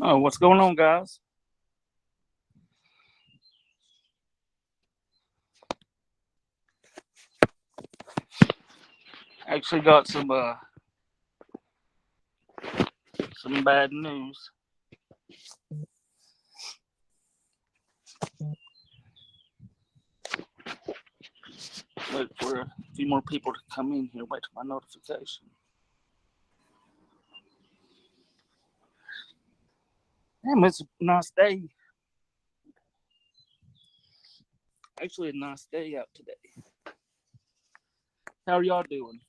Oh, what's going on, guys? Actually, got some bad news. Wait for a few more people to come in here. Wait for my notification. Damn, it's a nice day. Actually, a nice day out today. How are y'all doing?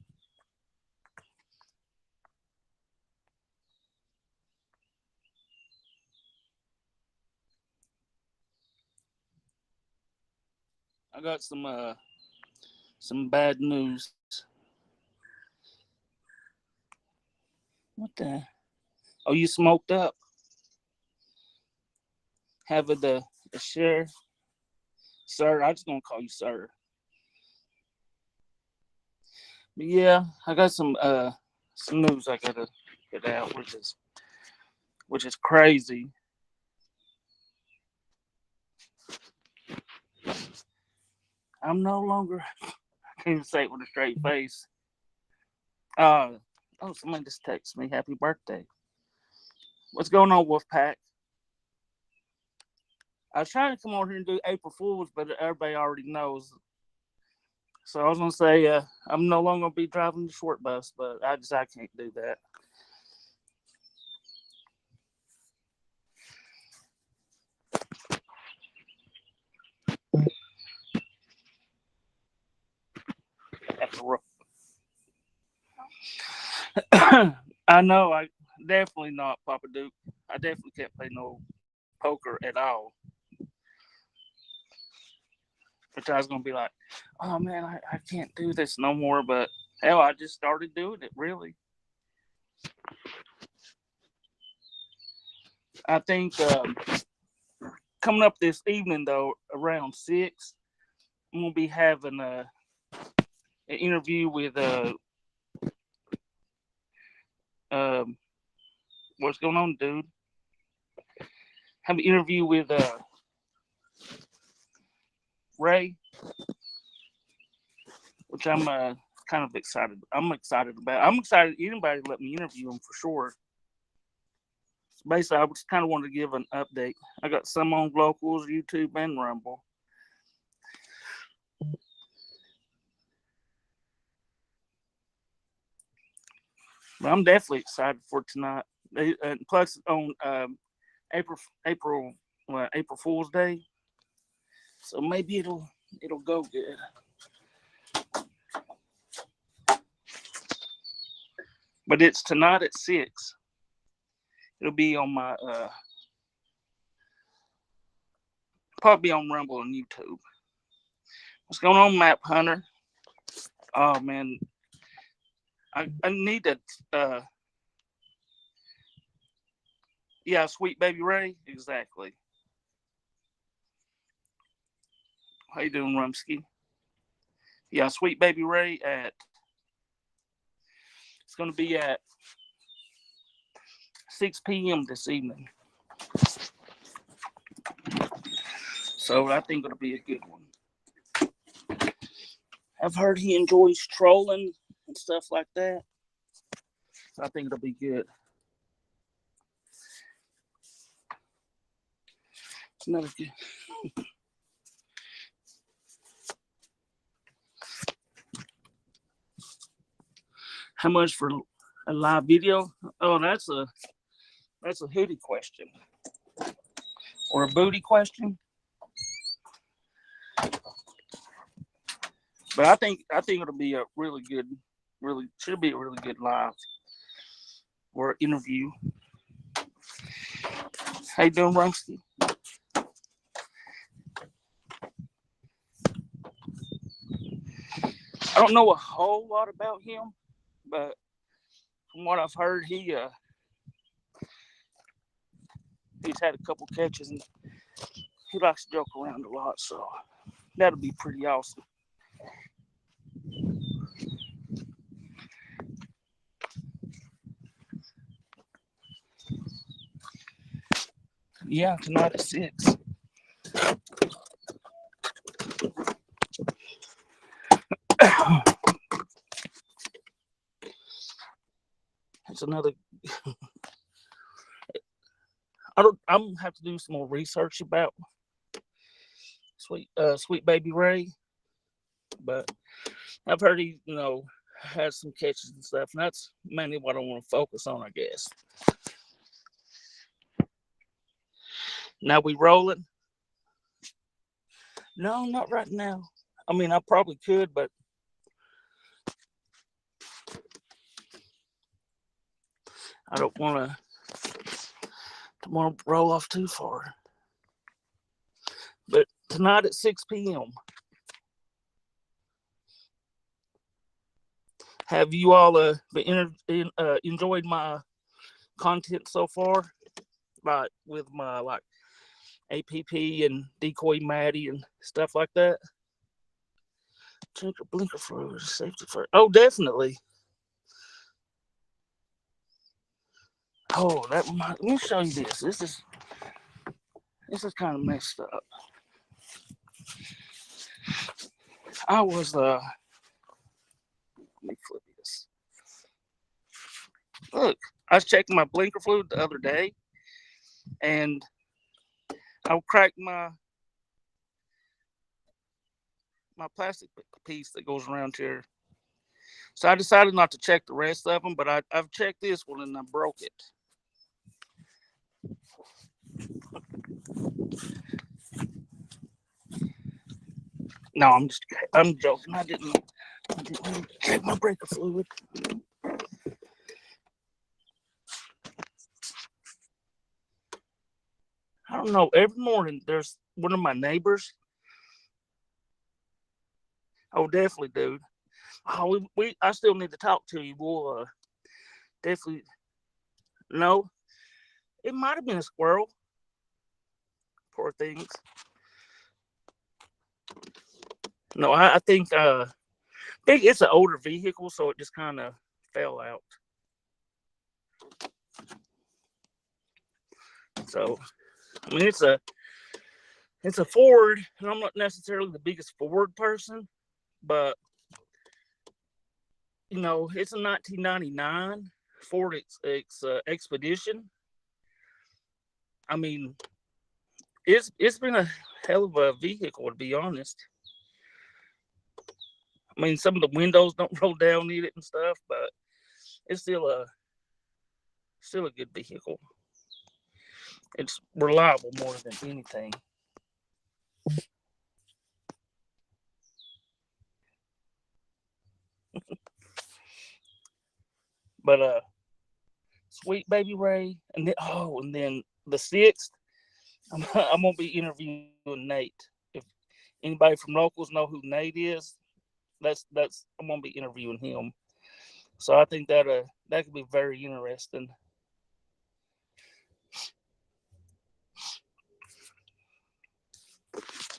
I got some bad news. What the? Oh, you smoked up? Having the share, sir. I'm just gonna call you sir. But yeah, I got some news I gotta get out, which is crazy. I'm no longer. I can't even say it with a straight face. Uh oh, somebody just texted me. Happy birthday. What's going on, Wolfpack? I was trying to come on here and do April Fools, but everybody already knows. So I was gonna say I'm no longer gonna be driving the short bus, but I can't do that. I know. I definitely not Papa Duke. I definitely can't play no poker at all. Which I was gonna be like, oh man, I can't do this no more. But hell, I just started doing it. Really, I think coming up this evening though, around 6, I'm gonna be having an interview with um what's going on, dude? Have an interview with Ray, which I'm kind of excited. I'm excited about. I'm excited anybody let me interview him for sure. So basically, I just kind of wanted to give an update. I got some on Locals, YouTube, and Rumble. But I'm definitely excited for tonight. And plus, on April April April Fool's Day, so maybe it'll go good. But it's tonight at 6. It'll be on my probably on Rumble and YouTube. What's going on, Map Hunter? Oh man, I need to. Yeah, Sweet Baby Ray, exactly. How you doing, Rumsky? Yeah, Sweet Baby Ray at. It's going to be at 6 p.m. this evening. So I think it'll be a good one. I've heard he enjoys trolling and stuff like that. So I think it'll be good. It's another good. How much for a live video? Oh, that's a hootie question or a booty question. But I think it'll be a really good, really should be a really good live or interview. How you doing, Rumsky? I don't know a whole lot about him, but from what I've heard, he's had a couple catches and he likes to joke around a lot, so that'll be pretty awesome. Yeah, tonight at 6. It's another. I'm gonna have to do some more research about Sweet Baby Ray, but I've heard he, has some catches and stuff, and that's mainly what I want to focus on, I guess. Now we rolling? No, not right now. I mean, I probably could, but I don't want to roll off too far. But tonight at 6 p.m. Have you all enjoyed my content so far? Like with my APP and Decoy Maddie and stuff like that? Check your blinker fluid, safety first. Oh, definitely. Oh, let me show you this. This is kind of messed up. I was let me flip this. Look, I was checking my blinker fluid the other day, and I cracked my plastic piece that goes around here. So I decided not to check the rest of them, but I've checked this one and I broke it. No, I'm joking. I didn't check my breaker fluid. I don't know. Every morning there's one of my neighbors. Oh, definitely, dude. Oh, I still need to talk to you. We'll definitely. No, it might have been a squirrel. Poor things. No, I think it's an older vehicle, so it just kind of fell out. So, I mean, it's a Ford, and I'm not necessarily the biggest Ford person, but it's a 1999 Ford Expedition. I mean, it's been a hell of a vehicle, to be honest. I mean, some of the windows don't roll down in it and stuff, but it's still a good vehicle. It's reliable more than anything. But Sweet Baby Ray, and then the 6th, I'm gonna be interviewing Nate. If anybody from locals know who Nate is, that's I'm gonna be interviewing him. So I think that could be very interesting.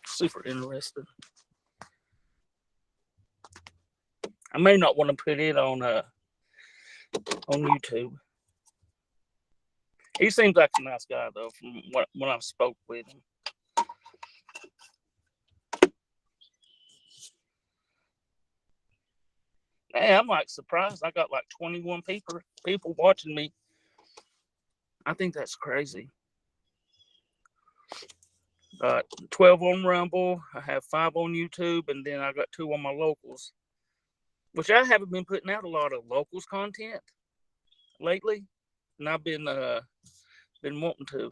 Super interesting. I may not want to put it on YouTube. He seems like a nice guy though, from when I've spoke with him. Hey, I'm surprised. I got 21 people watching me. I think that's crazy. 12 on Rumble. I have 5 on YouTube, and then I got 2 on my locals. Which I haven't been putting out a lot of locals content lately, and I've been wanting to.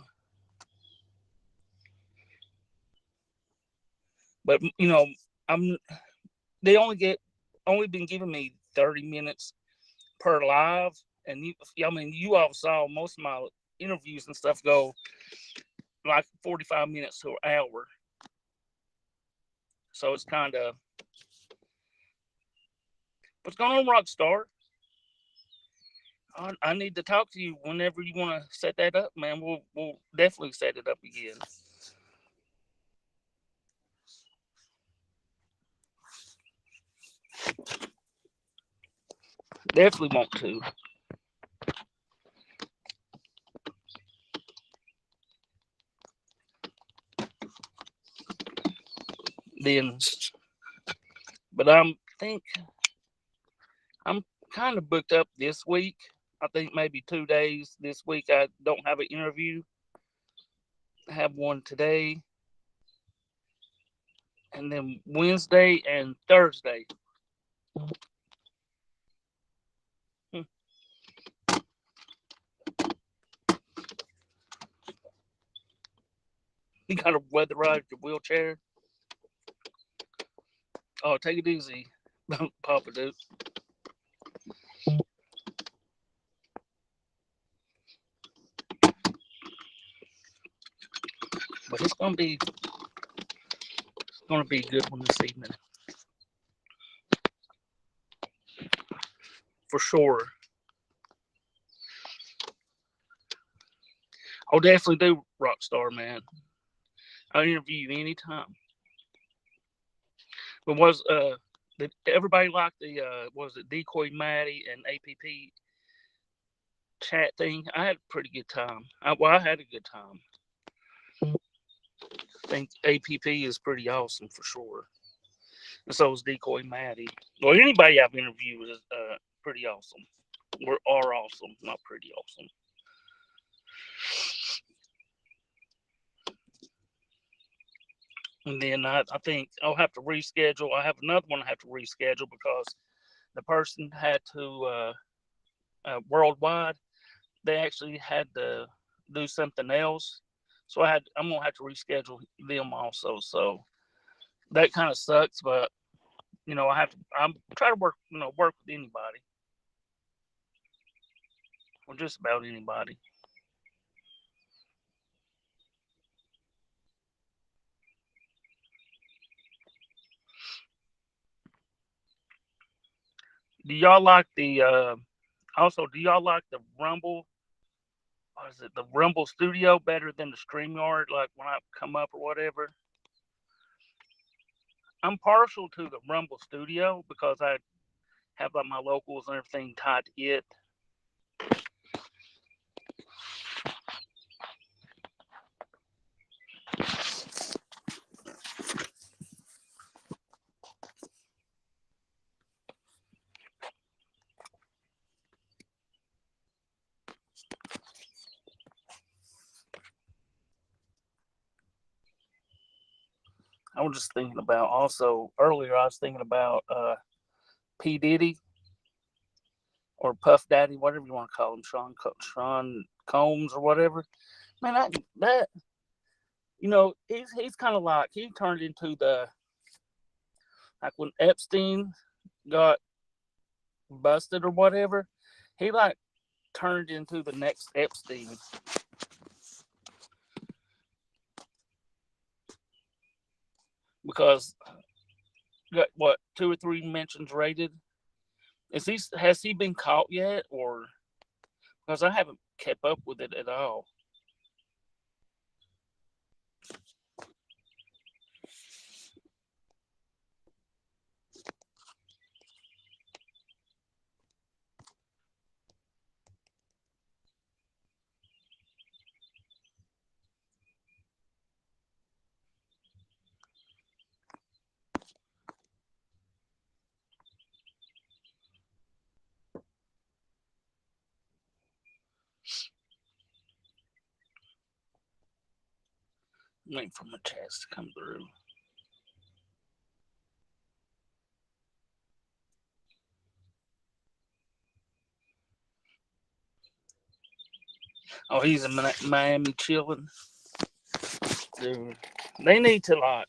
But they only been giving me 30 minutes per live, and you all saw most of my interviews and stuff go 45 minutes to an hour. So it's kind of what's going on, Rockstar. I need to talk to you whenever you want to set that up, man. We'll definitely set it up again. Definitely want to. Then, but I'm kind of booked up this week. I think maybe 2 days this week. I don't have an interview. I have one today, and then Wednesday and Thursday. You got to weatherize your wheelchair. Oh, take it easy, Papa Duke. But it's gonna be a good one this evening, for sure. I'll definitely do Rockstar, man. I'll interview you anytime. But did everybody like the was it Decoy Maddie and APP chat thing? I had a pretty good time. I had a good time. I think APP is pretty awesome for sure. And so is Decoy Maddie. Well, anybody I've interviewed is pretty awesome. Are awesome, not pretty awesome. And then I think I'll have to reschedule. I have another one I have to reschedule because the person had to worldwide. They actually had to do something else, so I'm gonna have to reschedule them also. So that kind of sucks, but I'm trying to work with anybody or just about anybody. Do y'all like the do y'all like the Rumble? Or is it the Rumble Studio better than the StreamYard? Like when I come up or whatever. I'm partial to the Rumble Studio because I have like my locals and everything tied to it. I was just thinking about also earlier. I was thinking about P Diddy or Puff Daddy, whatever you want to call him, Sean Combs or whatever. Man, that he's kind of like he turned into the like when Epstein got busted or whatever. He like turned into the next Epstein. Because got what 2 or 3 mentions rated. Has he been caught yet, or because I haven't kept up with it at all? Waiting for my chats to come through. Oh, he's in Miami chilling. Dude, they need to like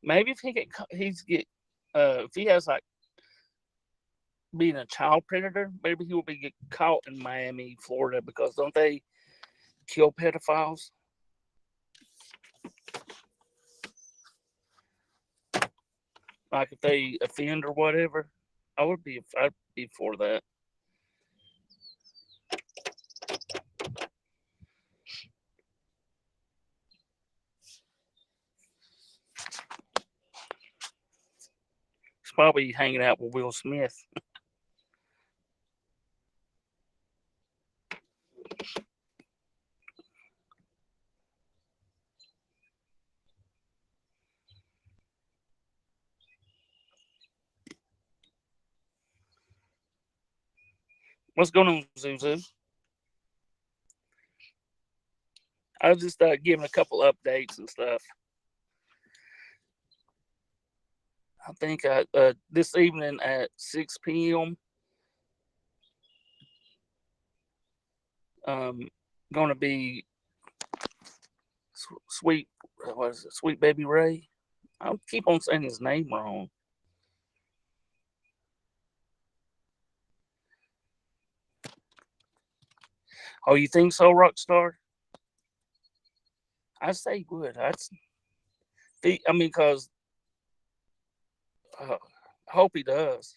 maybe if if he has like being a child predator, maybe he will get caught in Miami, Florida, because don't they kill pedophiles? Like if they offend or whatever, I'd be for that. He's probably hanging out with Will Smith. What's going on, Zuzu? I was just giving a couple updates and stuff. I think this evening at 6 p.m. Going to be Sweet. What is it? Sweet Baby Ray. I'll keep on saying his name wrong. Oh, you think so, Rockstar? I say good. I mean, because I hope he does.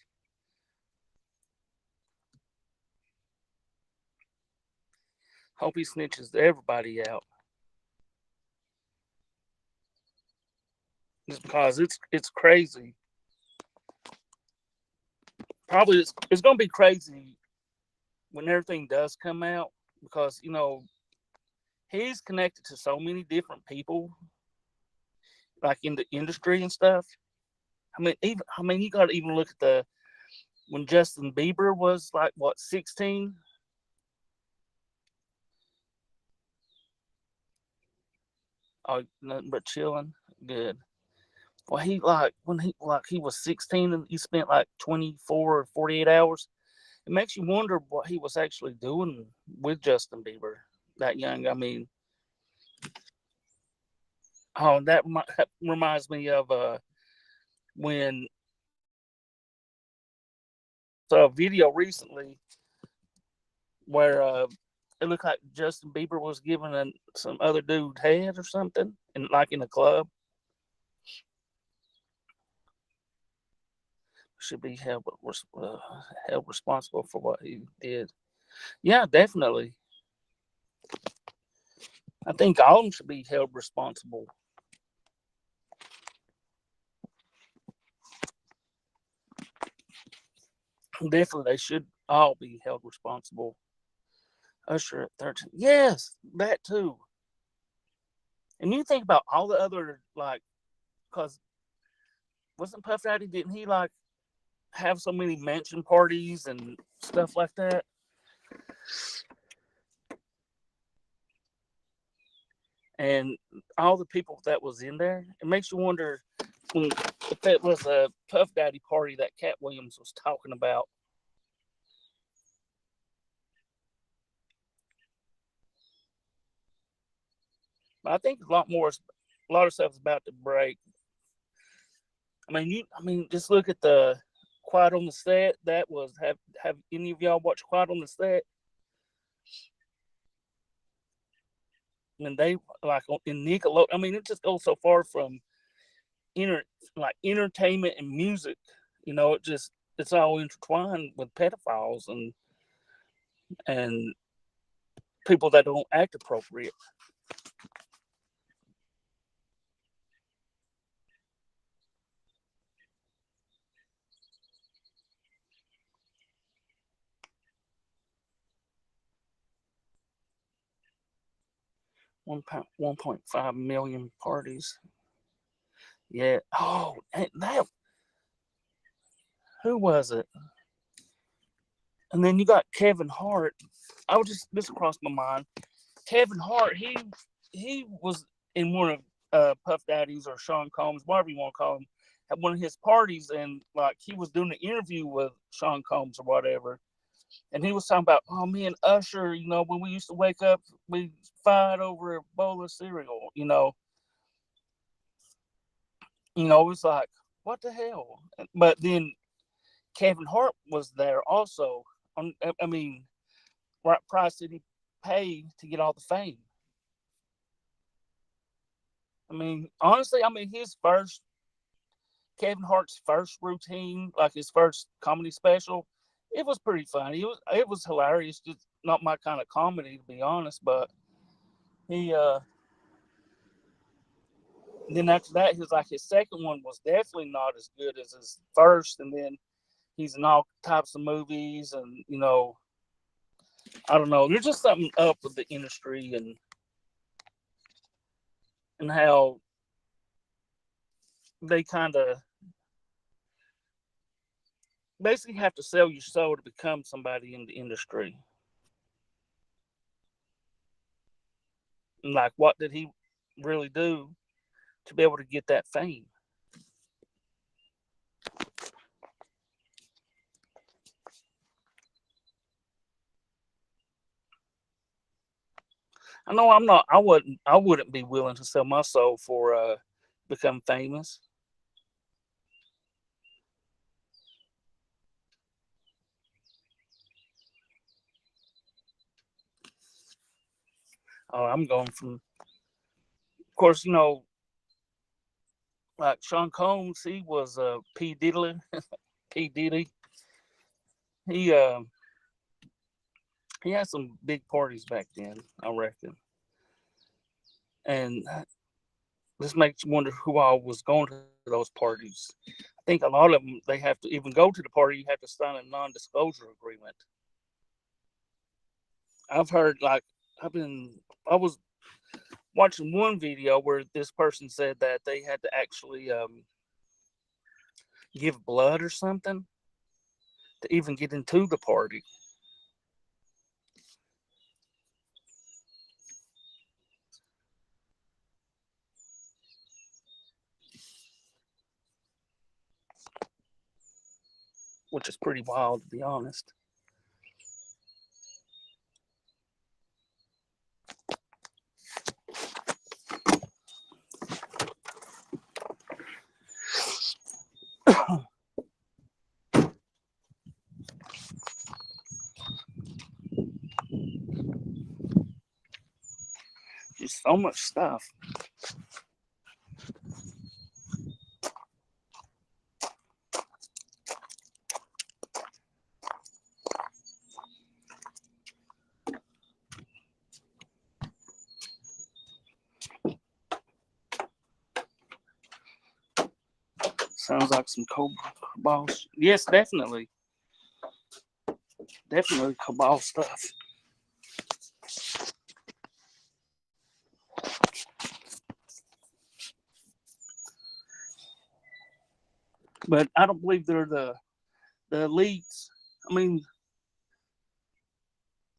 Hope he snitches everybody out. Just because it's crazy. Probably it's going to be crazy when everything does come out, because he's connected to so many different people, like in the industry and stuff. I mean, you got to even look at when Justin Bieber was like 16. Oh, nothing but chilling. Good. Well, he was 16 and he spent like 24 or 48 hours. It makes you wonder what he was actually doing with Justin Bieber that young. I mean, that reminds me of when saw a video recently where it looked like Justin Bieber was giving some other dude head or something, and like in a club. Should be held responsible for what he did. Yeah, definitely. I think all of them should be held responsible. Definitely, they should all be held responsible. Usher at 13. Yes, that too. And you think about all the other, like, because wasn't Puff Daddy, didn't he, like, have so many mansion parties and stuff like that? And all the people that was in there, it makes you wonder if that was a Puff Daddy party that Cat Williams was talking about. But I think a lot of stuff is about to break. I mean, just look at the Quiet on the Set. That was have any of y'all watched Quiet on the Set? And they like in Nickelodeon. I mean, it just goes so far from entertainment and music. It's all intertwined with pedophiles and people that don't act appropriate. One 1.5 million parties. Yeah. Oh, and that who was it? And then you got Kevin Hart. This crossed my mind. Kevin Hart, he was in one of Puff Daddy's or Sean Combs, whatever you want to call him, at one of his parties, and like he was doing an interview with Sean Combs or whatever, and he was talking about, oh, me and Usher, when we used to wake up, we fight over a bowl of cereal, it's like, what the hell? But then Kevin Hart was there also. I mean, what price did he pay to get all the fame? I mean, honestly, Kevin Hart's first routine, like his first comedy special, it was pretty funny. It was hilarious. Just not my kind of comedy, to be honest. But he then after that, his second one was definitely not as good as his first. And then he's in all types of movies, and I don't know. There's just something up with the industry and how they kind of basically have to sell your soul to become somebody in the industry. And like, what did he really do to be able to get that fame? I know I'm not. I wouldn't be willing to sell my soul for become famous. Oh, I'm going from. Of course, like Sean Combs. He was P Diddley. P Diddy. He uh he had some big parties back then, I reckon. And this makes you wonder who all was going to those parties. I think a lot of them, they have to even go to the party. You have to sign a non-disclosure agreement. I've heard like I was watching one video where this person said that they had to actually give blood or something to even get into the party. Which is pretty wild, to be honest. Just so much stuff. Sounds like some Cabal. Yes, definitely. Definitely Cabal stuff. But I don't believe they're the elites. I mean,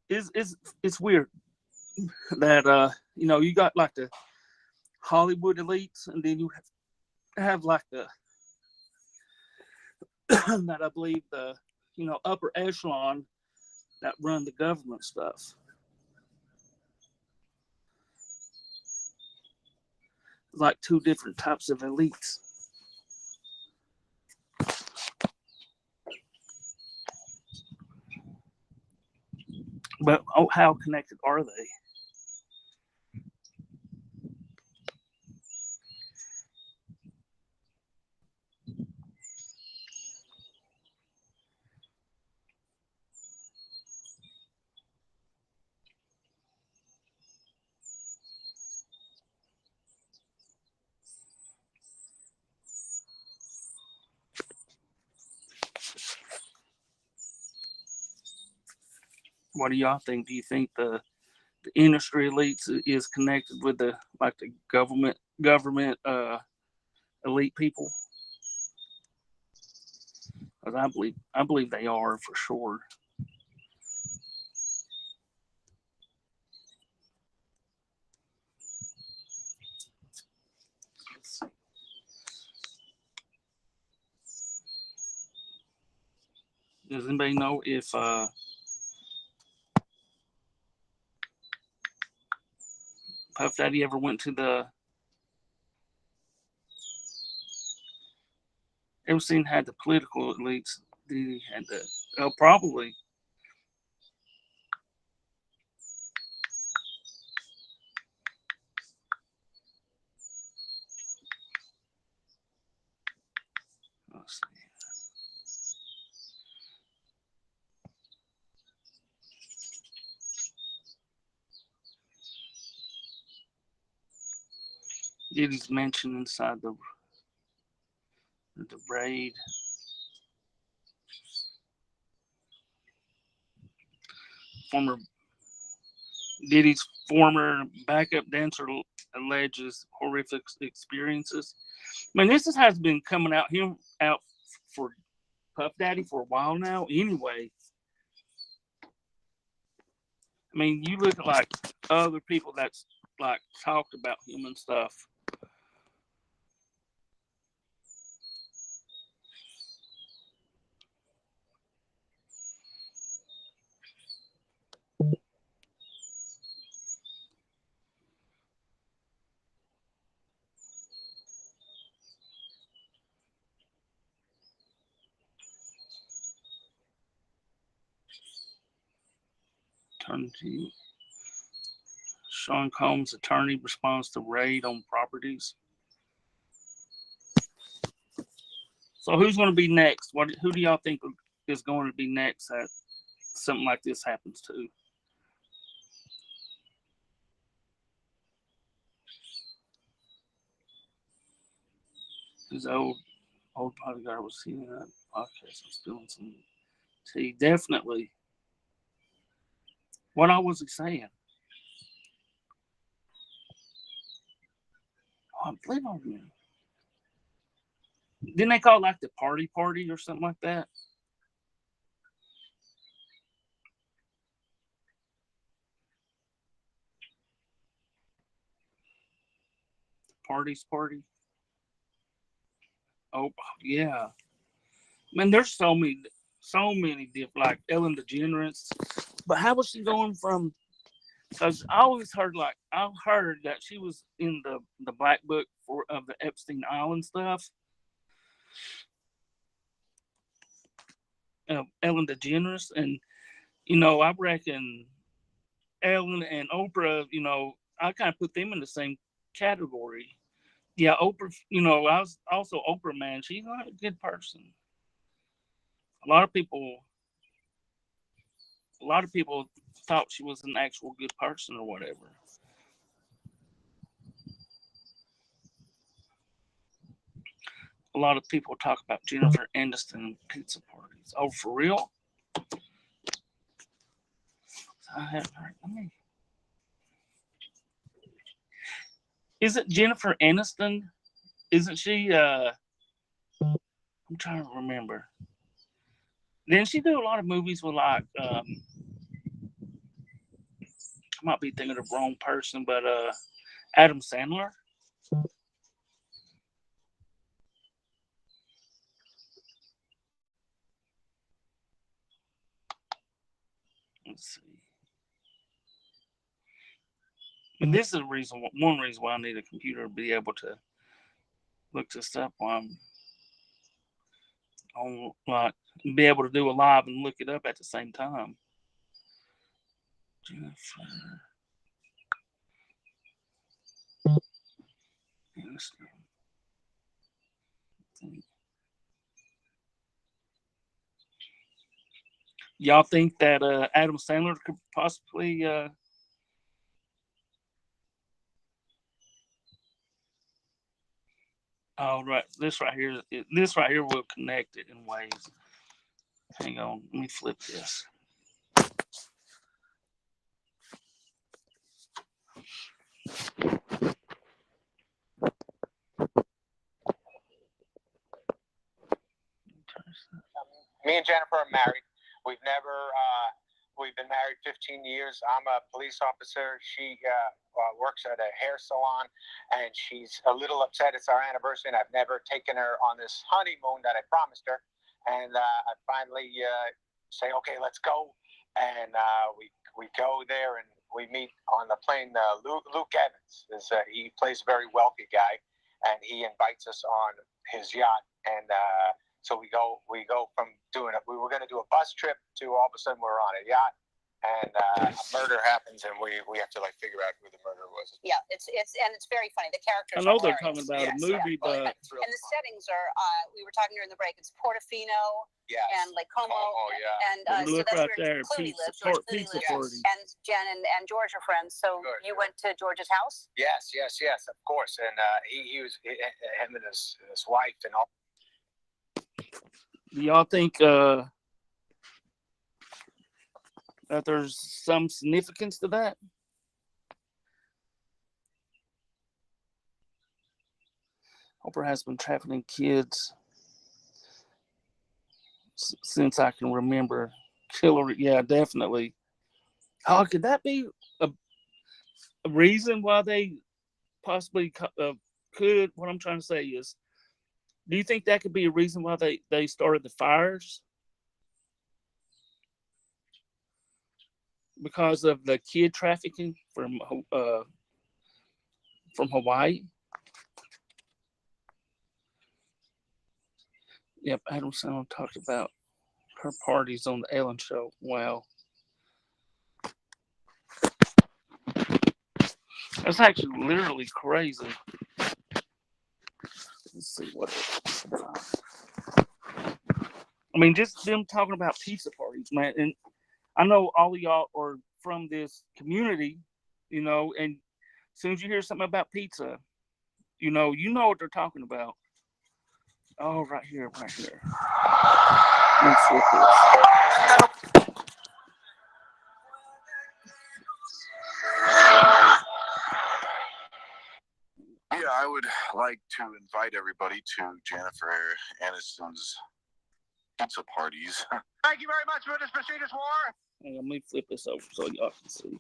it's weird that you got like the Hollywood elites, and then you have like the that I believe the upper echelon that run the government stuff. Like two different types of elites. But how connected are they? What do y'all think? Do you think the industry elites is connected with the like the government elite people? Because I believe they are for sure. Does anybody know if Puff Daddy ever went to the? Ever seen had the political elites? Did he had the? Oh, probably. Let's see. Diddy's mentioned inside the raid. Former Diddy's former backup dancer alleges horrific experiences. I mean, this has been coming out for Puff Daddy for a while now. Anyway, I mean, you look at like other people that's like talked about him and stuff. Turn to Sean Combs' attorney responds to raid on properties. So who's going to be next? Who do y'all think is going to be next that something like this happens to? His old bodyguard was seeing that podcast and spilling some tea. Definitely. What all was he saying? Oh, I believe I remember. Didn't they call it like the party or something like that? Party. Oh yeah. Man, there's so many different, like Ellen DeGeneres. But how was she going from? Because I heard that she was in the black book of the Epstein Island stuff. Ellen DeGeneres, and I reckon Ellen and Oprah, I kind of put them in the same category. Yeah, Oprah, I was also Oprah, man. She's not a good person. A lot of people thought she was an actual good person or whatever. A lot of people talk about Jennifer Aniston pizza parties. Oh, for real? I haven't heard. Isn't Jennifer Aniston? Isn't she? I'm trying to remember. Didn't she do a lot of movies with like? I might be thinking of the wrong person, but Adam Sandler. Let's see. And this is one reason why I need a computer to be able to look this up while I'm on, like, be able to do a live and look it up at the same time. Jennifer Aniston. Y'all think that Adam Sandler could possibly oh, right. This right here will connect it in ways. Hang on, let me flip this. Me and Jennifer are married. We've been married 15 years. I'm a police officer. She works at a hair salon, and she's a little upset. It's our anniversary, and I've never taken her on this honeymoon that I promised her. And I finally say, okay, let's go. And we go there, and we meet on the plane. Luke Evans he plays a very wealthy guy, and he invites us on his yacht. And so we go from we were going to do a bus trip to all of a sudden we're on a yacht, and a murder happens, and we have to like figure out who the murderer was. Yeah, it's very funny. The characters. I know they're talking about a movie, but and the settings are. We were talking during the break. It's Portofino. Yes. And Lake Como. Yeah. And look so that's right where there, Clooney lives. pizza Clooney lives. party. And Jen and George are friends. So Good, you went to George's house? Yes, of course. And he was him and his wife and all. Do y'all think that there's some significance to that? Oprah has been trafficking kids since I can remember. Hillary, yeah, definitely. Oh, could that be a reason why they possibly could? What I'm trying to say is, do you think that could be a reason why they started the fires? Because of the kid trafficking from Hawaii? Yep, Adam Sandler talked about her parties on the Ellen Show. Wow. That's actually literally crazy. Let's see what. I mean, just them talking about pizza parties, man. And I know all of y'all are from this community, and as soon as you hear something about pizza, you know what they're talking about. Oh, right here. Let's flip this. Yeah, I would like to invite everybody to Jennifer Aniston's pizza parties. Thank you very much for this prestigious war. Hang on, let me flip this over so y'all can see.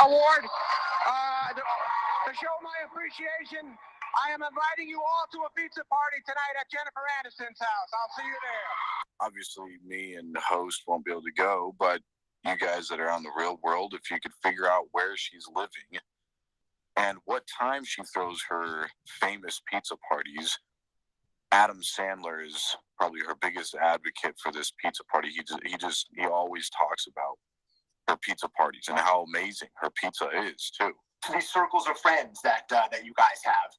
Award to show my appreciation. I am inviting you all to a pizza party tonight at Jennifer Aniston's house. I'll see you there. Obviously, me and the host won't be able to go, but you guys that are on the real world, if you could figure out where she's living and what time she throws her famous pizza parties. Adam Sandler is probably her biggest advocate for this pizza party. He always talks about her pizza parties and how amazing her pizza is too. These circles of friends that you guys have.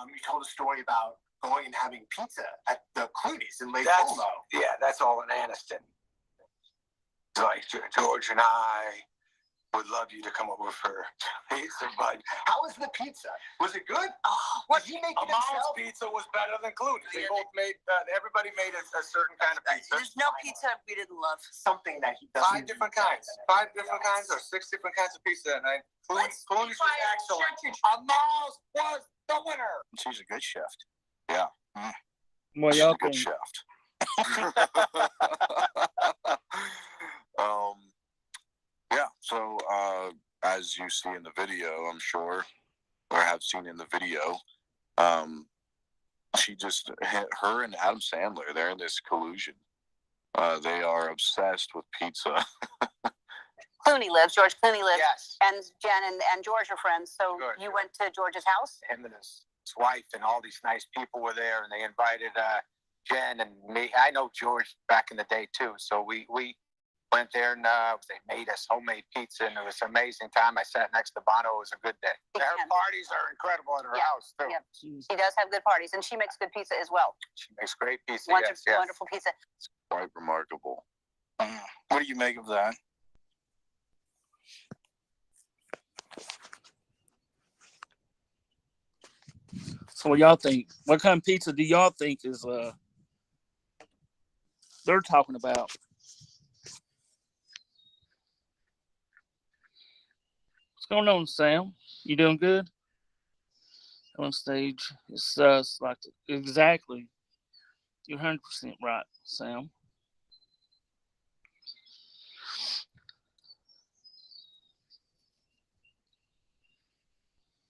You told a story about going and having pizza at the Clooney's in Lake Como. Yeah, that's all in Aniston. Like George and I would love you to come over for pizza, but How was the pizza? Was it good? Did he make it Mom's himself? pizza was better than Clooney's. They both made. Everybody made a certain kind of pizza. There's no pizza we didn't love. Something that he doesn't. 5 different kinds. 5 different kinds or 6 different kinds of pizza, and Clooney's was excellent. Mom's was the winner. She's a good chef. Yeah. Well, She's y'all a good can. chef. Yeah, so as you see in the video, I'm sure, or have seen in the video, she just hit her and Adam Sandler. They're in this collusion. They are obsessed with pizza. George Clooney lives. Yes. And Jen and George are friends. So George. you went to George's house? Him and his wife and all these nice people were there, and they invited Jen and me. I know George back in the day too, so we went there and they made us homemade pizza, and it was an amazing time. I sat next to Bono. It was a good day. Her parties are incredible at her house too. Yeah. She does have good parties, and she makes good pizza as well. She makes great pizza. Wonderful pizza. Quite remarkable. What do you make of that? So what y'all think? What kind of pizza do y'all think is they're talking about? What's going on, Sam? You doing good? On stage, it's like exactly. You're 100% right, Sam.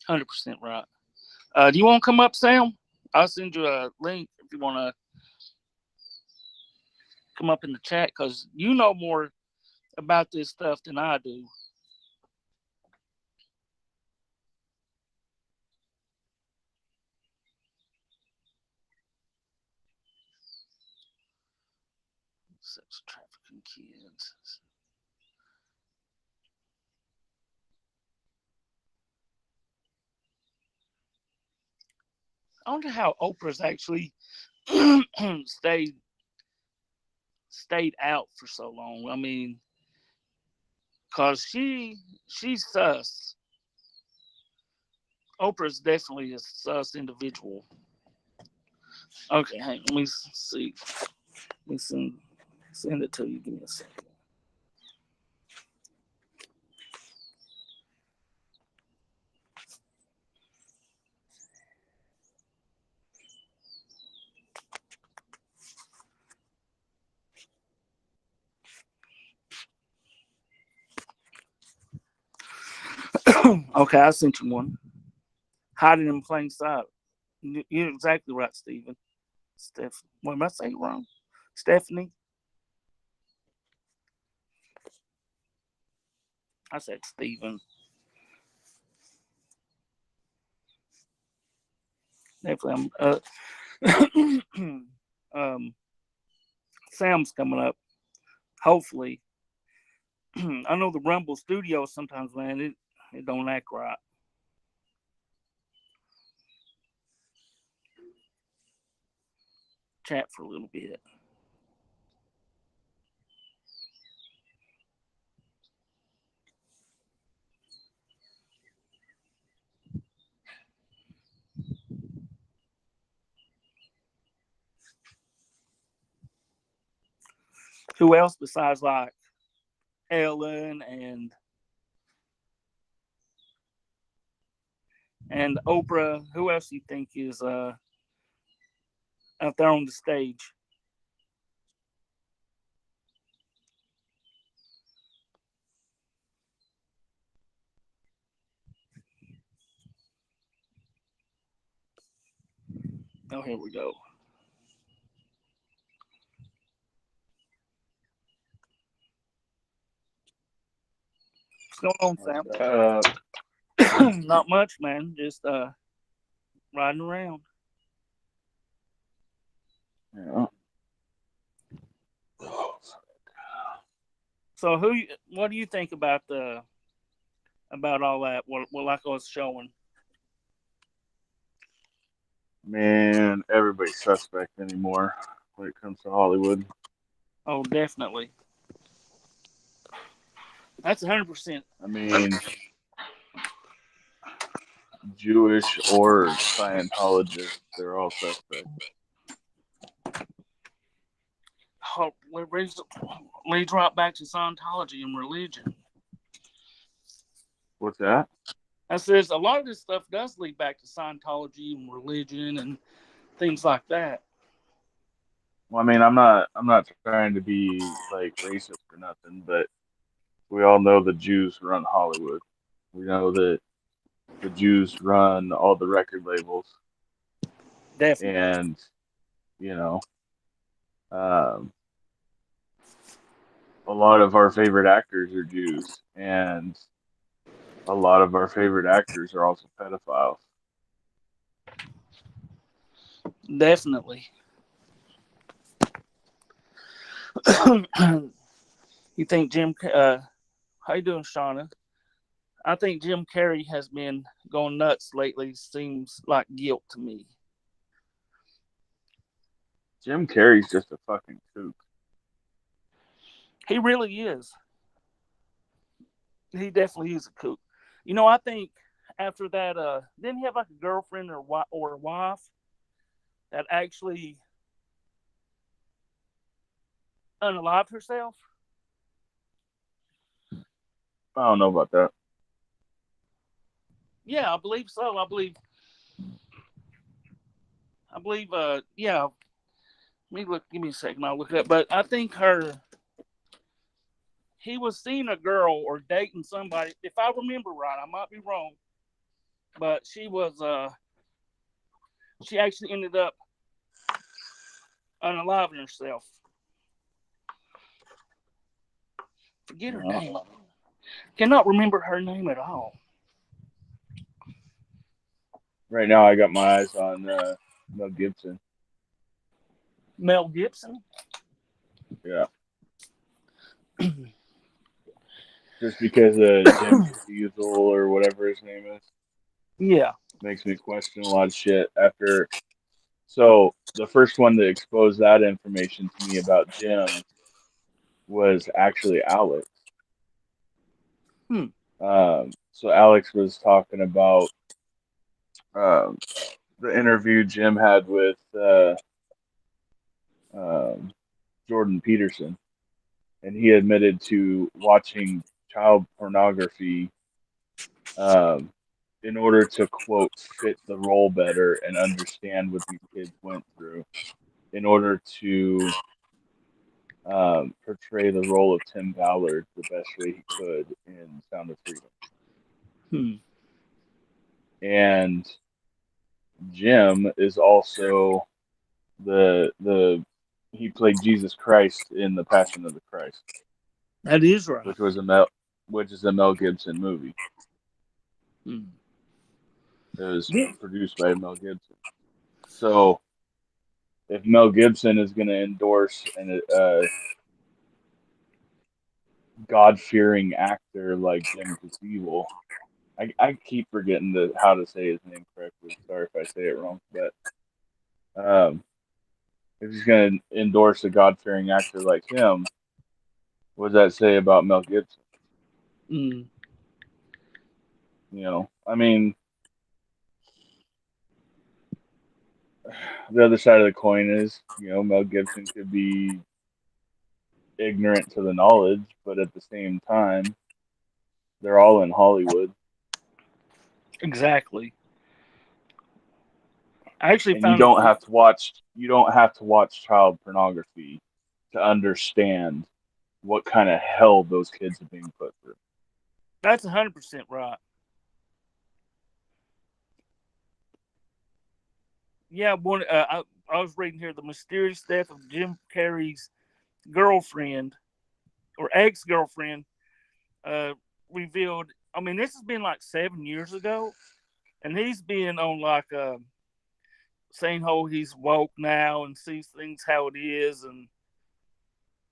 100% right. Do you want to come up, Sam? I'll send you a link if you want to come up in the chat, because you know more about this stuff than I do. Sex trafficking kids. I wonder how Oprah's actually stayed out for so long. I mean, cause she's sus. Oprah's definitely a sus individual. Okay, hang on, let me see. Let me send it to you. Give me a second. Okay, I sent you one. Hiding in plain sight. You're exactly right, Stephen. What am I saying wrong? Stephanie? I said Stephen. Definitely. Sam's coming up. Hopefully. I know the Rumble Studio sometimes, man, it don't act right. Chat for a little bit. Who else besides like Ellen and Oprah? Who else do you think is out there on the stage? Oh, here we go. What's going on, Sam? Not much, man. Just riding around. Yeah. So, what do you think about all that? What like I was showing? Man, everybody's suspect anymore when it comes to Hollywood. Oh, definitely. That's 100%. I mean, Jewish or Scientologist, they're all suspect. Leads right back to Scientology and religion. What's that? I says a lot of this stuff does lead back to Scientology and religion and things like that. Well, I mean, I'm not trying to be like racist or nothing, but we all know the Jews run Hollywood. We know that the Jews run all the record labels. Definitely. And, you know, a lot of our favorite actors are Jews, and a lot of our favorite actors are also pedophiles. Definitely. You think Jim? How you doing, Shauna? I think Jim Carrey has been going nuts lately. Seems like guilt to me. Jim Carrey's just a fucking kook. He really is. He definitely is a kook. You know, I think after that, didn't he have like a girlfriend or a wife that actually unalived herself? I don't know about that. Yeah, I believe so. I believe. Yeah. Let me look. Give me a second. I'll look it up. But I think he was seeing a girl or dating somebody. If I remember right, I might be wrong. But she actually ended up unaliving herself. Forget her name. Cannot remember her name at all. Right now, I got my eyes on Mel Gibson. Mel Gibson? Yeah. Just because Jim Caviezel or whatever his name is. Yeah. Makes me question a lot of shit after. So the first one to expose that information to me about Jim was actually Alex. So Alex was talking about the interview Jim had with Jordan Peterson, and he admitted to watching child pornography in order to, quote, fit the role better and understand what these kids went through in order to portray the role of Tim Ballard the best way he could in Sound of Freedom. Hmm. And Jim is also he played Jesus Christ in The Passion of the Christ, That is right. which is a Mel Gibson movie. Hmm. It was Yeah. produced by Mel Gibson. So if Mel Gibson is going to endorse an God-fearing actor like Jim Caviezel, I keep forgetting how to say his name correctly. Sorry if I say it wrong, but if he's going to endorse a God-fearing actor like him, what does that say about Mel Gibson? Hmm. I mean, the other side of the coin is, Mel Gibson could be ignorant to the knowledge, but at the same time, they're all in Hollywood. Exactly. I actually And you found don't have to watch child pornography to understand what kind of hell those kids are being put through. that's 100% right. Yeah, I was reading here the mysterious death of Jim Carrey's girlfriend or ex-girlfriend revealed. I mean, this has been like 7 years ago, and he's been on like saying how he's woke now and sees things how it is,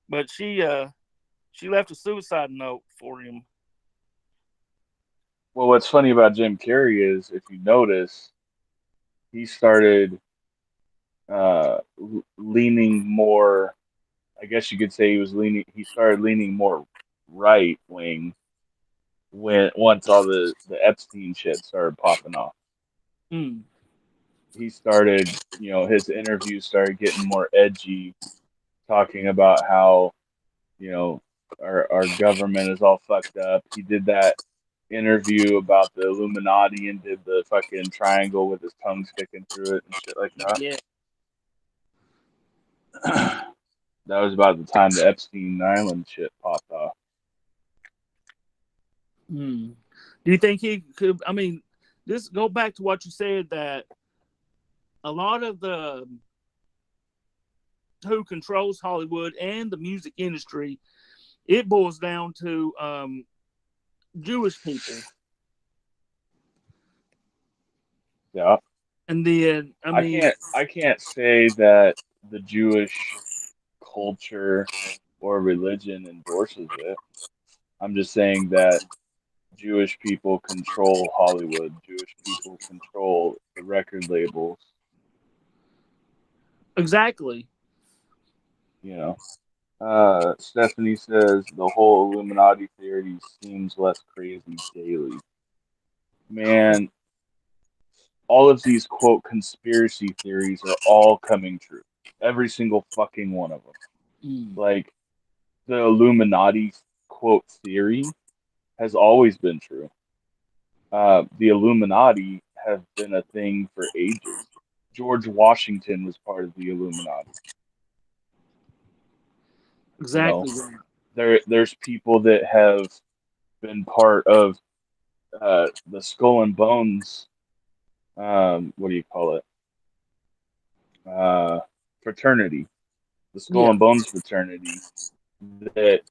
but she left a suicide note for him. Well, what's funny about Jim Carrey is, if you notice, he started leaning more. I guess you could say he started leaning more right wing once all the Epstein shit started popping off. Hmm. He started, his interviews started getting more edgy, talking about how, our government is all fucked up. He did that interview about the Illuminati and did the fucking triangle with his tongue sticking through it and shit like that. Yeah. That was about the time the Epstein Island shit popped off. Hmm. Do you think he could? I mean, this go back to what you said that a lot of the who controls Hollywood and the music industry, it boils down to Jewish people. Yeah. And then I can't say that the Jewish culture or religion endorses it. I'm just saying that Jewish people control Hollywood. Jewish people control the record labels. exactly. Stephanie says the whole Illuminati theory seems less crazy daily. Man, all of these quote conspiracy theories are all coming true. Every single fucking one of them. Mm. Like the Illuminati quote theory has always been true. The Illuminati have been a thing for ages. George Washington was part of the Illuminati. Exactly. There's people that have been part of the Skull and Bones. What do you call it? Fraternity. The Skull and Bones fraternity. That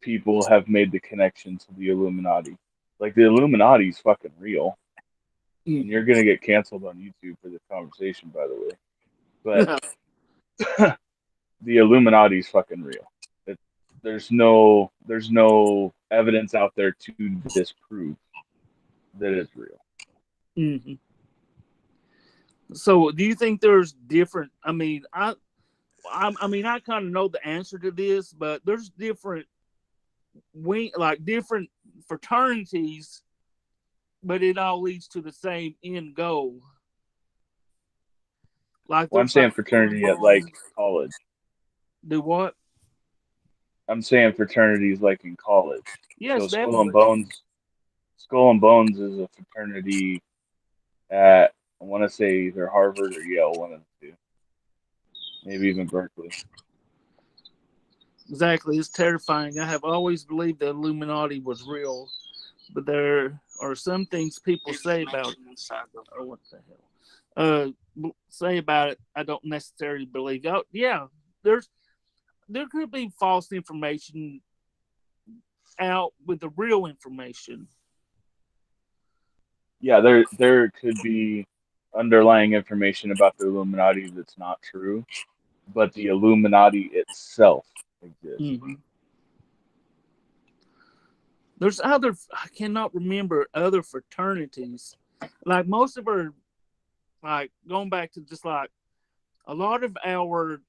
people have made the connection to the Illuminati. Like the Illuminati is fucking real. And you're gonna get canceled on YouTube for this conversation, by the way. But the Illuminati is fucking real. There's no evidence out there to disprove that it's real. Mm-hmm. So, do you think there's different? I mean, I kind of know the answer to this, but there's different different fraternities, but it all leads to the same end goal. Like, I'm saying fraternity at like college. Do what? I'm saying fraternities like in college. Yes, so definitely. Skull and Bones is a fraternity at, I want to say, either Harvard or Yale, one of the two. Maybe even Berkeley. Exactly. It's terrifying. I have always believed the Illuminati was real, but there are some things people say about inside the or what the hell say about it I don't necessarily believe. Oh, yeah, there could be false information out with the real information. Yeah, there could be underlying information about the Illuminati that's not true, but the Illuminati itself exists. Mm-hmm. There's other, I cannot remember other fraternities. Like most of our, like going back to just like a lot of our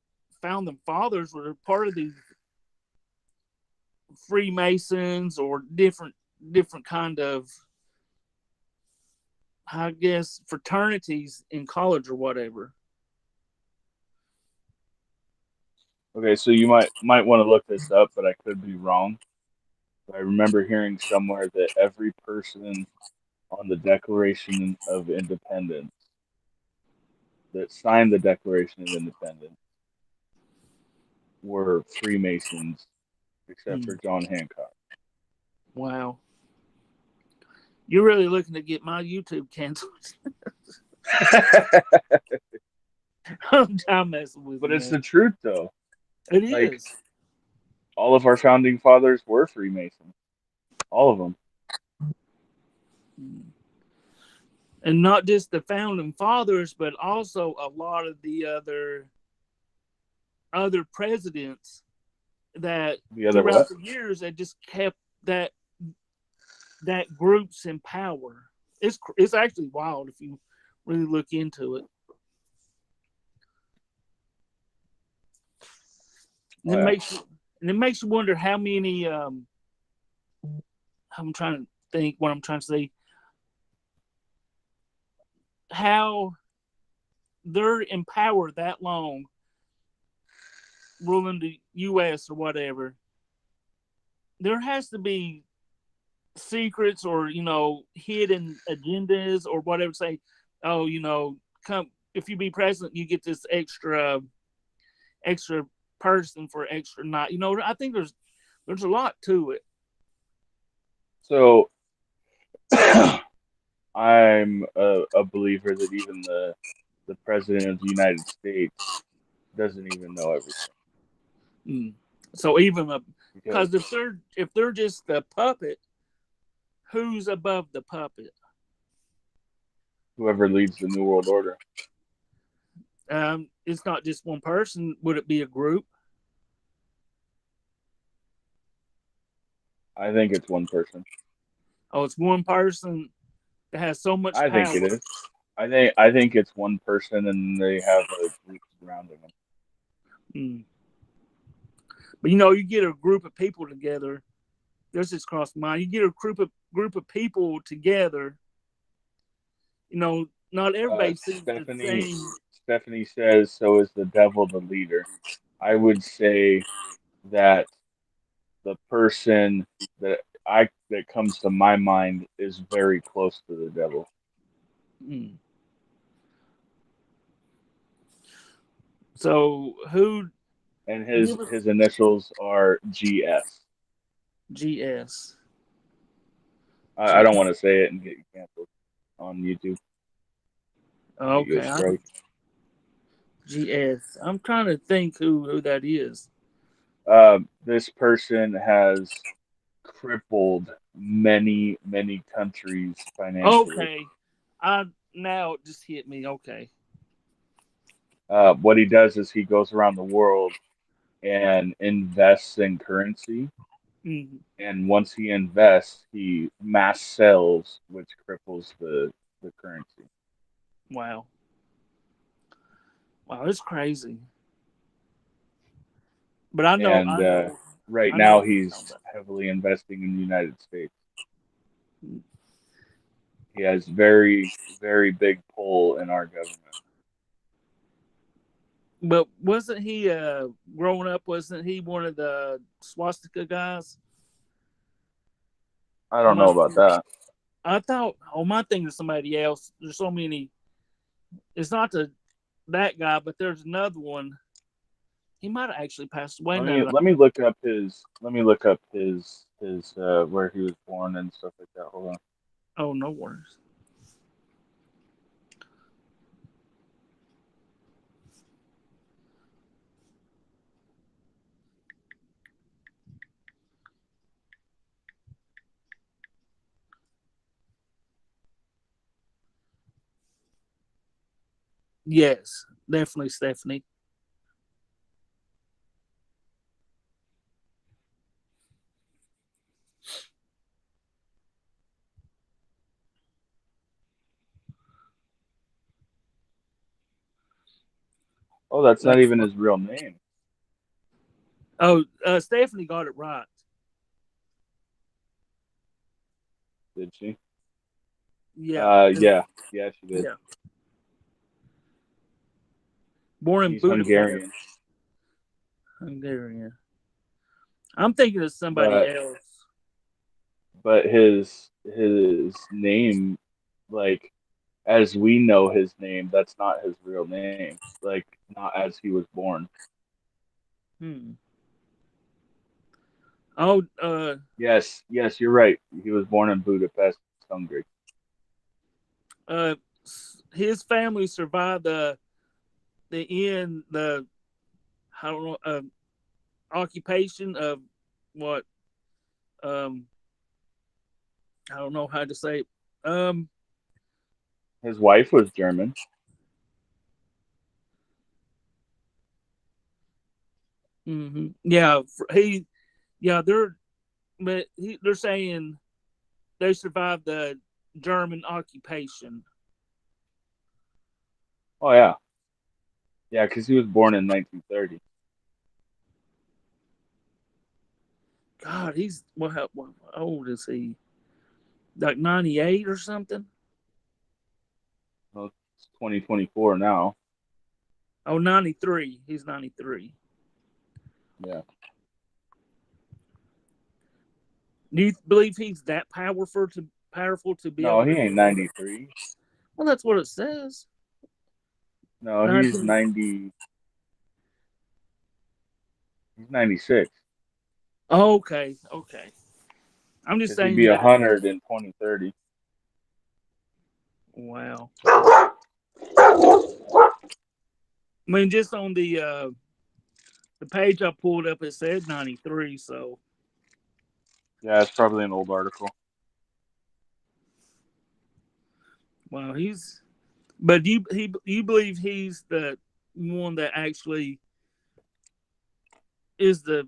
founding fathers were part of these Freemasons or different kind of, I guess, fraternities in college or whatever. Okay, so you might want to look this up, but I could be wrong. I remember hearing somewhere that every person on the Declaration of Independence that signed the Declaration of Independence were Freemasons, except for John Hancock. Wow. You're really looking to get my YouTube canceled. I'm messing with you. But it's the truth, though. It like, is. All of our founding fathers were Freemasons. All of them. And not just the founding fathers, but also a lot of the other presidents that throughout the years that just kept that groups in power. It's actually wild if you really look into it. And it makes you wonder how many. I'm trying to think what I'm trying to say. How they're in power that long, ruling the U.S. or whatever. There has to be secrets or hidden agendas or whatever. Say, oh, come if you be president, you get this extra person for extra night. I think there's a lot to it. So I'm a believer that even the president of the United States doesn't even know everything. So even because if they're just the puppet, who's above the puppet? Whoever leads the New World Order. It's not just one person. Would it be a group? I think it's one person. Oh, it's one person that has so much power. I think it is. I think it's one person, and they have a group surrounding them. But you get a group of people together. This just crossed my mind. You get a group of people together. Not everybody sees the same. Stephanie says, "So is the devil the leader?" I would say that the person that comes to my mind is very close to the devil. So who? And his initials are GS. GS. I don't want to say it and get you canceled on YouTube. Okay. GS. I'm trying to think who that is. This person has crippled many countries financially. Okay. Now it just hit me. Okay. What he does is he goes around the world and invests in currency. Mm-hmm. And once he invests, he mass sells, which cripples the currency. Wow, it's crazy. But I know. Right now he's heavily investing in the United States. He has very, very big pull in our government. But wasn't he growing up? Wasn't he one of the swastika guys? I don't know about that. I thought. Oh, my thing is somebody else. There's so many. It's not that guy, but there's another one. He might have actually passed away Let now. me let me look up his where he was born and stuff like that. Hold on. Oh, no worries. Yes, definitely, Stephanie. Oh, that's not even his real name. Oh, Stephanie got it right. Did she? Yeah. Yeah, she did. Yeah. Born in He's Budapest, Hungarian, Hungary. I'm thinking of somebody but else. his name, like as we know his name, that's not his real name. Like not as he was born. Hmm. Oh, Yes, you're right. He was born in Budapest, Hungary. uh, his family survived the I don't know occupation of what I don't know how to say it. His wife was German. Yeah, they're saying they survived the German occupation. Oh yeah, yeah, because he was born in 1930. God, he's what old is he? Like 98 or something? Well, it's 2024 now. Oh, 93. He's 93. Yeah. Do you believe he's that powerful to be No, able he to? ain't 93. Well, that's what it says. No, he's 19 90. He's 96. Oh, okay. I'm just Because he'd saying be that. 100 in 2030. Wow. I mean, just on the page I pulled up, it said 93. So, Yeah, it's probably an old article. wow, he's. But you believe he's the one that actually is the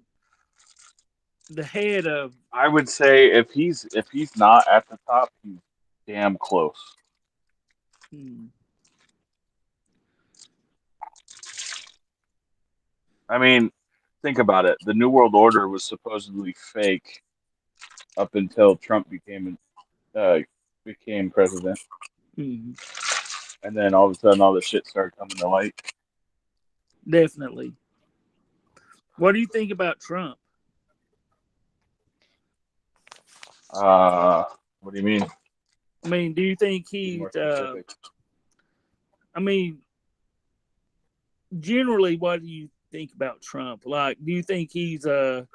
head of? I would say if he's not at the top, he's damn close. Hmm, I mean, think about it. The New World Order was supposedly fake up until Trump became president, hmm, and then all of a sudden, all the shit started coming to light. definitely. What do you think about Trump? What do you mean? I mean, do you think Be he's? more specific. I mean, generally, what do you think about Trump? Like, do you think he's a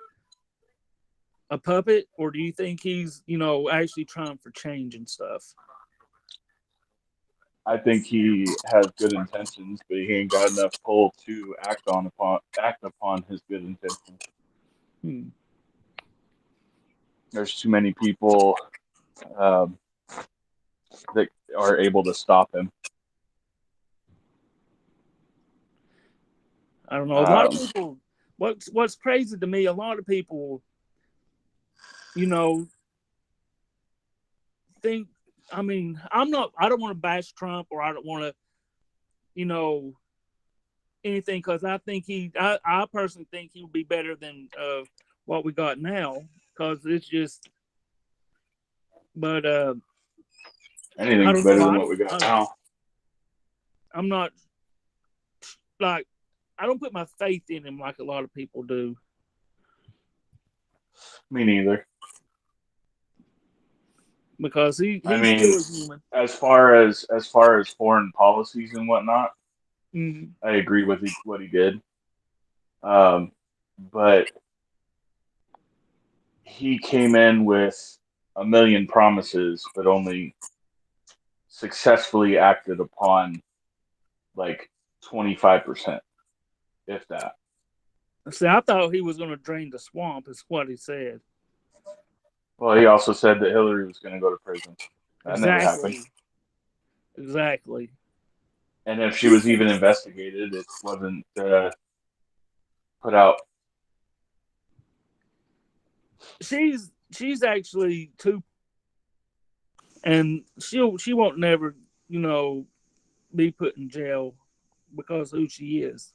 puppet, or do you think he's actually trying for change and stuff? I think he has good intentions, but he ain't got enough pull to act upon his good intentions. Hmm. There's too many people um, that are able to stop him. I don't know. A lot of people. What's crazy to me? A lot of people, think. I mean, I'm not. I don't want to bash Trump, or I don't want to, anything, because I think I personally think he would be better than what we got now, because it's just. But I Anything's don't better know. than what we got now. I'm not like I don't put my faith in him like a lot of people do. Me neither. Because he's I mean, still a human. as far as foreign policies and whatnot, Mm-hmm. I agree with what he did. But he came in with a million promises, but only successfully acted upon like 25%, if that. See, I thought he was going to drain the swamp, is what he said. Well, he also said that Hillary was going to go to prison. That never happened. Exactly. And if she was even investigated, it wasn't put out. She's actually too, and she won't never, be put in jail because of who she is.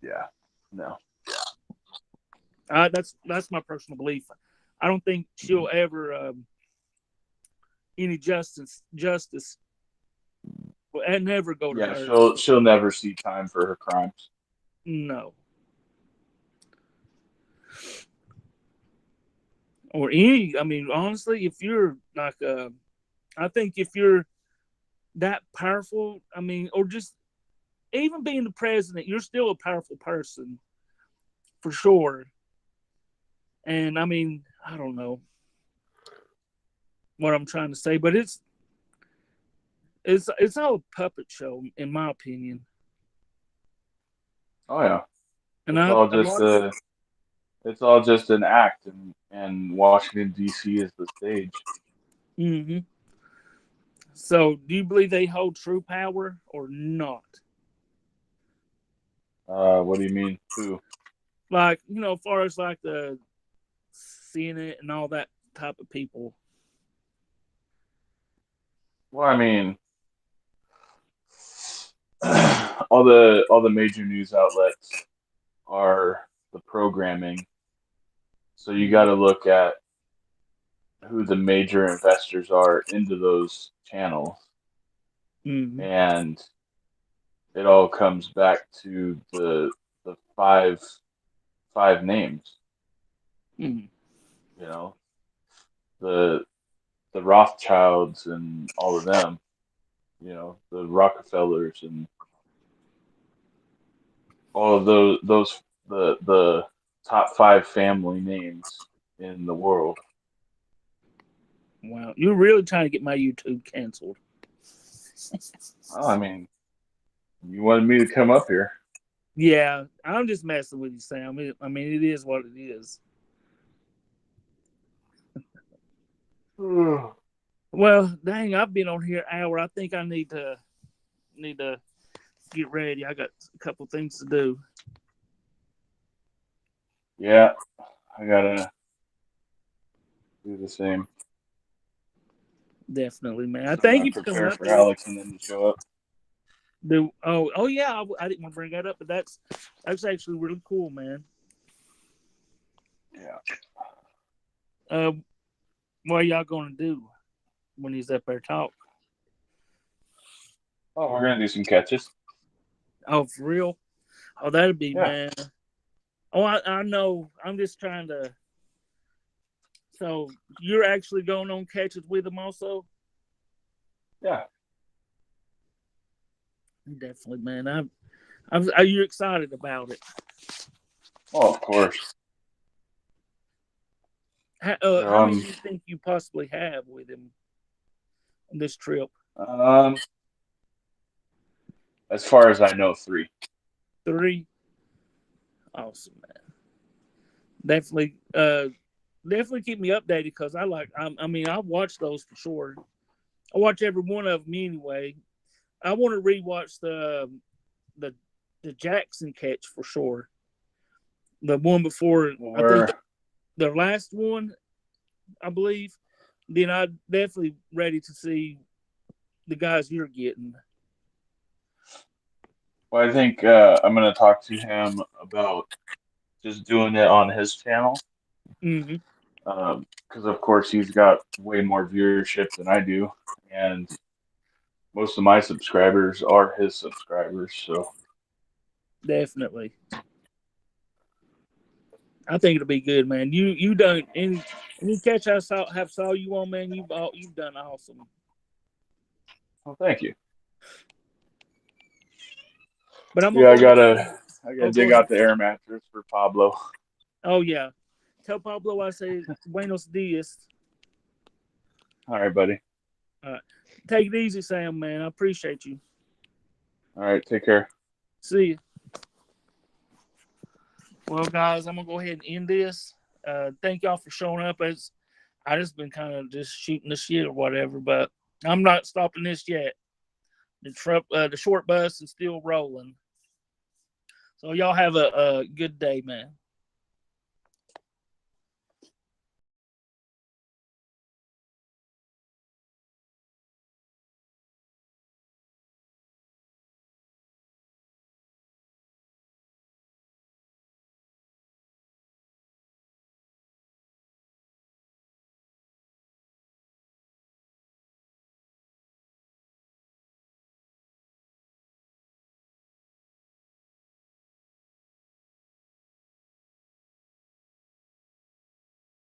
Yeah, no. That's my personal belief. I don't think she'll ever any justice and never go to Yeah, her. she'll never see time for her crimes. No. Or any, I mean, honestly, if you're like, I think if you're that powerful, I mean, or just even being the president, you're still a powerful person for sure. And I mean, I don't know what I'm trying to say, but it's all a puppet show, in my opinion. Oh yeah, And it's all just an act, and Washington D.C. is the stage. Mm-hmm. So, do you believe they hold true power or not? What do you mean? Who? Like, as far as like the Senate and all that type of people. Well, I mean, all the major news outlets are the programming. So you got to look at who the major investors are into those channels, and it all comes back to the five names. Mm-hmm. The Rothschilds and all of them. The Rockefellers and all of those the top 5 family names in the world. Wow, you're really trying to get my YouTube canceled. Well, I mean, you wanted me to come up here. Yeah, I'm just messing with you, Sam. I mean, it is what it is. Well, dang, I've been on here an hour. I think I need to get ready. I got a couple things to do. Yeah, I gotta do the same. Definitely, man. I thank you for coming up for Alex and then to show up. Oh yeah, I didn't want to bring that up, but that's actually really cool, man. Yeah. What are y'all gonna do when he's up there talk? Oh, we're gonna do some catches. Oh, for real? Oh, that'd be, Yeah. man. Oh, I know. I'm just trying to. So you're actually going on catches with him also? Yeah. Definitely, man. Are you excited about it? Oh, of course. How many do you think you possibly have with him on this trip? As far as I know, 3. 3? Awesome, man. Definitely keep me updated because I watch those for sure. I watch every one of them anyway. I want to rewatch the Jackson catch for sure. The one before, I think the last one, I believe. Then I'm definitely ready to see the guys you're getting. Well, I think I'm going to talk to him about just doing it on his channel. Mm-hmm. Because, of course, he's got way more viewership than I do. And most of my subscribers are his subscribers. So Definitely. I think it'll be good, man. You done any catch I saw you on, man. You've done awesome. Well, thank you. But I'm Yeah, I gonna gotta go dig ahead. out the air mattress for Pablo. Oh yeah. Tell Pablo I say buenos dias. All right, buddy. Take it easy, Sam, man. I appreciate you. All right, take care. See you. Well, guys, I'm gonna go ahead and end this. Thank y'all for showing up. As I just been kind of just shooting the shit or whatever, but I'm not stopping this yet. The short bus is still rolling. So y'all have a good day, man.